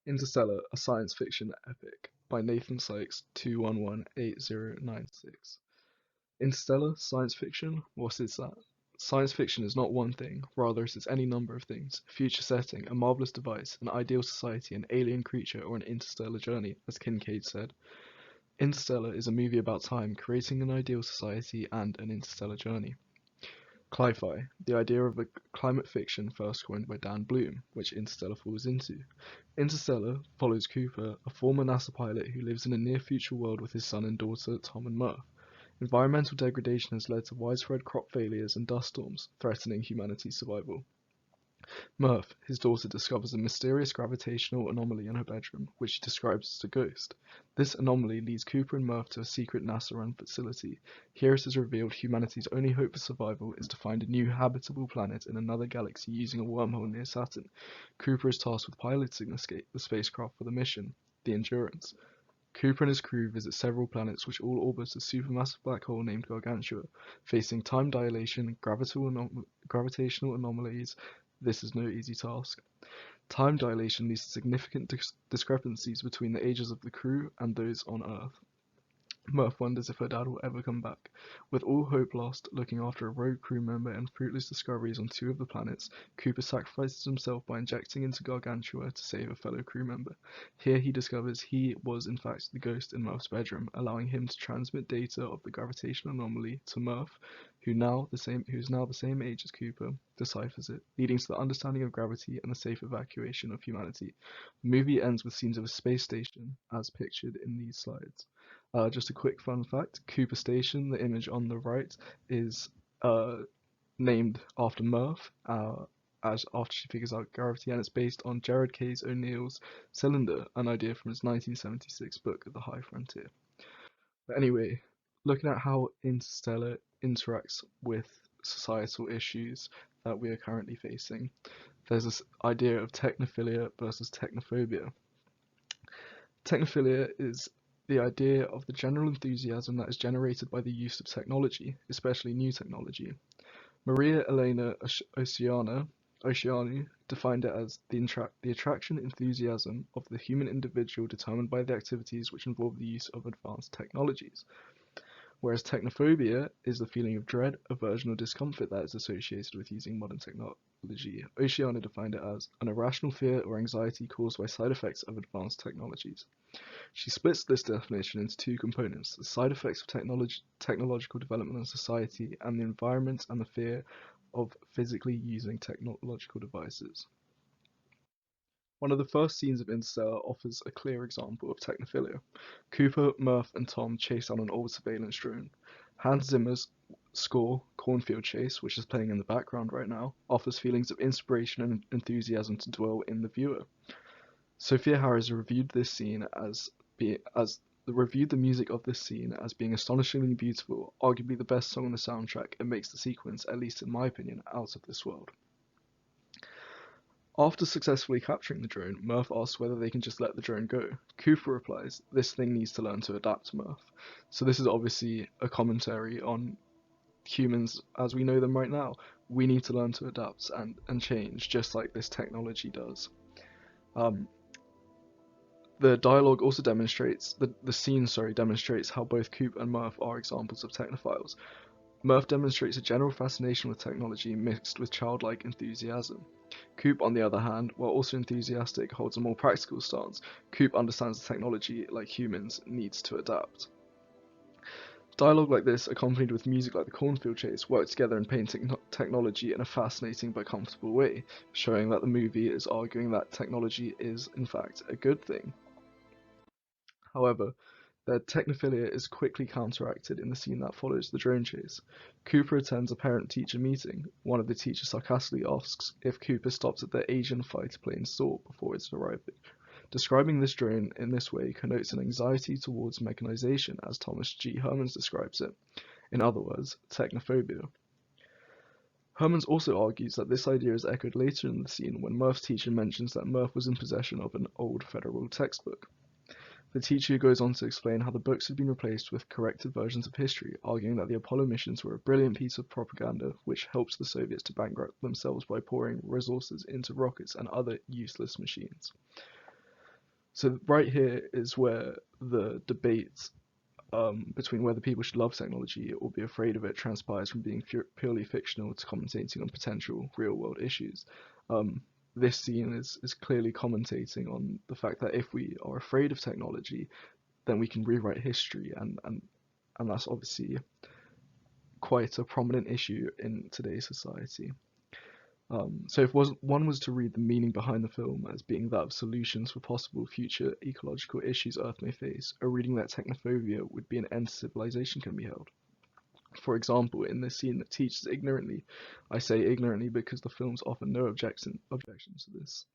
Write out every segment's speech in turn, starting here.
Interstellar, a science fiction epic by Nathan Sykes 2118096. Interstellar, science fiction? What is that? Science fiction is not one thing, rather it is any number of things. A future setting, a marvelous device, an ideal society, an alien creature, or an interstellar journey, as Kincaid said. Interstellar is a movie about time, creating an ideal society and an interstellar journey. Cli-fi, the idea of a climate fiction first coined by Dan Bloom, which Interstellar falls into. Interstellar follows Cooper, a former NASA pilot who lives in a near-future world with his son and daughter, Tom and Murph. Environmental degradation has led to widespread crop failures and dust storms, threatening humanity's survival. Murph, his daughter, discovers a mysterious gravitational anomaly in her bedroom, which she describes as a ghost. This anomaly leads Cooper and Murph to a secret NASA-run facility. Here it is revealed humanity's only hope for survival is to find a new habitable planet in another galaxy using a wormhole near Saturn. Cooper is tasked with piloting the spacecraft for the mission, the Endurance. Cooper and his crew visit several planets which all orbit a supermassive black hole named Gargantua, facing time dilation, gravitational anomalies. This is no easy task. Time dilation leads to significant discrepancies between the ages of the crew and those on Earth. Murph wonders if her dad will ever come back. With all hope lost, looking after a rogue crew member and fruitless discoveries on two of the planets, Cooper sacrifices himself by injecting into Gargantua to save a fellow crew member. Here he discovers he was in fact the ghost in Murph's bedroom, allowing him to transmit data of the gravitational anomaly to Murph, who is now the same age as Cooper, deciphers it, leading to the understanding of gravity and the safe evacuation of humanity. The movie ends with scenes of a space station, as pictured in these slides. Just a quick fun fact, Cooper Station, the image on the right, is uh, named after Murph, as after she figures out gravity, and it's based on Jared Case O'Neill's Cylinder, an idea from his 1976 book, The High Frontier. But anyway, looking at how Interstellar interacts with societal issues that we are currently facing, there's this idea of technophilia versus technophobia. Technophilia is the idea of the general enthusiasm that is generated by the use of technology, especially new technology. Maria Elena Oceanu defined it as the attraction enthusiasm of the human individual determined by the activities which involve the use of advanced technologies, whereas technophobia is the feeling of dread, aversion, or discomfort that is associated with using modern technology. Oceana defined it as an irrational fear or anxiety caused by side effects of advanced technologies. She splits this definition into two components: the side effects of technological development on society, and the environment and the fear of physically using technological devices. One of the first scenes of Interstellar offers a clear example of technophilia. Cooper, Murph, and Tom chase down an old surveillance drone. Hans Zimmer's score, Cornfield Chase, which is playing in the background right now, offers feelings of inspiration and enthusiasm to dwell in the viewer. Sophia Harris reviewed the music of this scene as being astonishingly beautiful, arguably the best song on the soundtrack, and makes the sequence, at least in my opinion, out of this world. After successfully capturing the drone, Murph asks whether they can just let the drone go. Cooper replies, "This thing needs to learn to adapt, Murph." So this is obviously a commentary on humans as we know them right now. We need to learn to adapt and change, just like this technology does. Um, The dialogue also demonstrates the scene, demonstrates how both Coop and Murph are examples of technophiles. Murph demonstrates a general fascination with technology mixed with childlike enthusiasm. Coop, on the other hand, while also enthusiastic, holds a more practical stance. Coop understands that technology, like humans, needs to adapt. Dialogue like this, accompanied with music like the Cornfield Chase, work together in painting technology in a fascinating but comfortable way, showing that the movie is arguing that technology is, in fact, a good thing. However, their technophilia is quickly counteracted in the scene that follows the drone chase. Cooper attends a parent-teacher meeting. One of the teachers sarcastically asks if Cooper stopped at the Asian fighter plane store before its arrival. Describing this drone in this way connotes an anxiety towards mechanization, as Thomas G. Hermans describes it. In other words, technophobia. Hermans also argues that this idea is echoed later in the scene when Murph's teacher mentions that Murph was in possession of an old federal textbook. The teacher goes on to explain how the books had been replaced with corrected versions of history, arguing that the Apollo missions were a brilliant piece of propaganda which helped the Soviets to bankrupt themselves by pouring resources into rockets and other useless machines. So right here is where the debate between whether people should love technology or be afraid of it transpires from being purely fictional to commentating on potential real-world issues. Um, this scene is clearly commentating on the fact that if we are afraid of technology, then we can rewrite history, and that's obviously quite a prominent issue in today's society. So if one was to read the meaning behind the film as being that of solutions for possible future ecological issues Earth may face, a reading that Technophobia would be an end to civilization can be held. For example, in this scene that teaches ignorantly, I say ignorantly because the films offer no objections to this,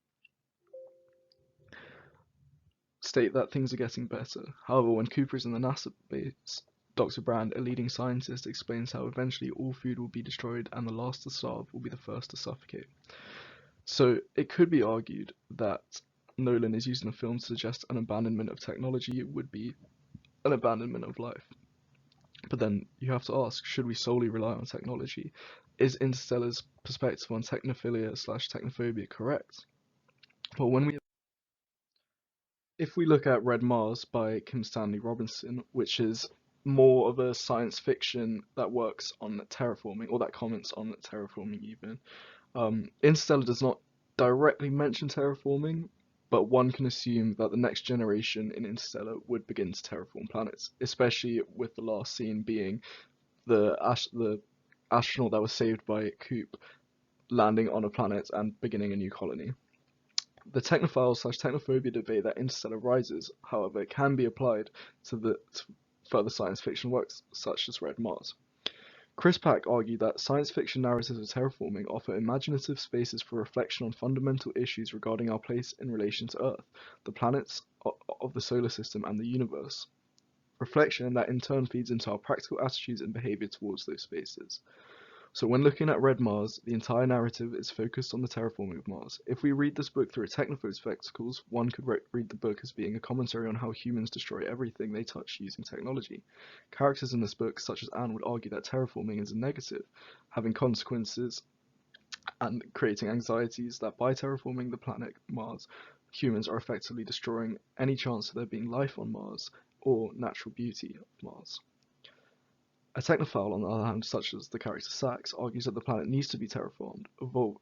state that things are getting better. However, when Cooper is in the NASA base, Dr. Brand, a leading scientist, explains how eventually all food will be destroyed and the last to starve will be the first to suffocate. So it could be argued that Nolan is using the film to suggest an abandonment of technology would be an abandonment of life. But then you have to ask, should we solely rely on technology? Is Interstellar's perspective on technophilia slash technophobia correct? Well, if we look at Red Mars by Kim Stanley Robinson, which is more of a science fiction that works on terraforming, or that comments on terraforming even, Interstellar does not directly mention terraforming, but one can assume that the next generation in Interstellar would begin to terraform planets, especially with the last scene being the astronaut that was saved by Coop landing on a planet and beginning a new colony. The technophile slash technophobia debate that Interstellar raises, however, can be applied to further science fiction works such as Red Mars. Chris Pack argued that science fiction narratives of terraforming offer imaginative spaces for reflection on fundamental issues regarding our place in relation to Earth, the planets of the solar system, and the universe. Reflection that in turn feeds into our practical attitudes and behavior towards those spaces. So when looking at Red Mars, the entire narrative is focused on the terraforming of Mars. If we read this book through a technophobe spectacles, one could read the book as being a commentary on how humans destroy everything they touch using technology. Characters in this book, such as Anne, would argue that terraforming is a negative, having consequences and creating anxieties that by terraforming the planet Mars, humans are effectively destroying any chance of there being life on Mars or natural beauty of Mars. A technophile, on the other hand, such as the character Sax, argues that the planet needs to be evolved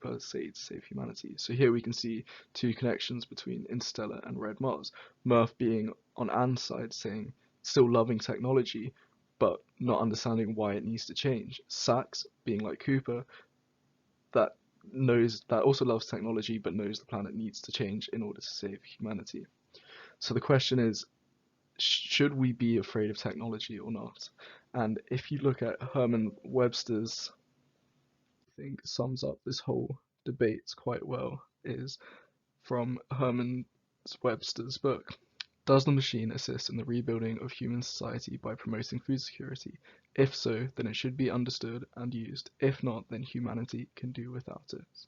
per se to save humanity. So here we can see two connections between Interstellar and Red Mars. Murph being on Anne's side, saying still loving technology, but not understanding why it needs to change. Sax being like Cooper, that also loves technology, but knows the planet needs to change in order to save humanity. So the question is, should we be afraid of technology or not? And if you look at Herman Webster's, I think sums up this whole debate quite well, is from Herman Webster's book. Does the machine assist in the rebuilding of human society by promoting food security? If so, then it should be understood and used. If not, then humanity can do without it.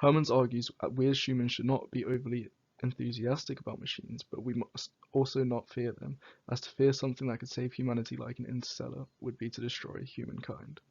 Hermans argues that we as humans should not be overly enthusiastic about machines, but we must also not fear them, as to fear something that could save humanity like an Interstellar would be to destroy humankind.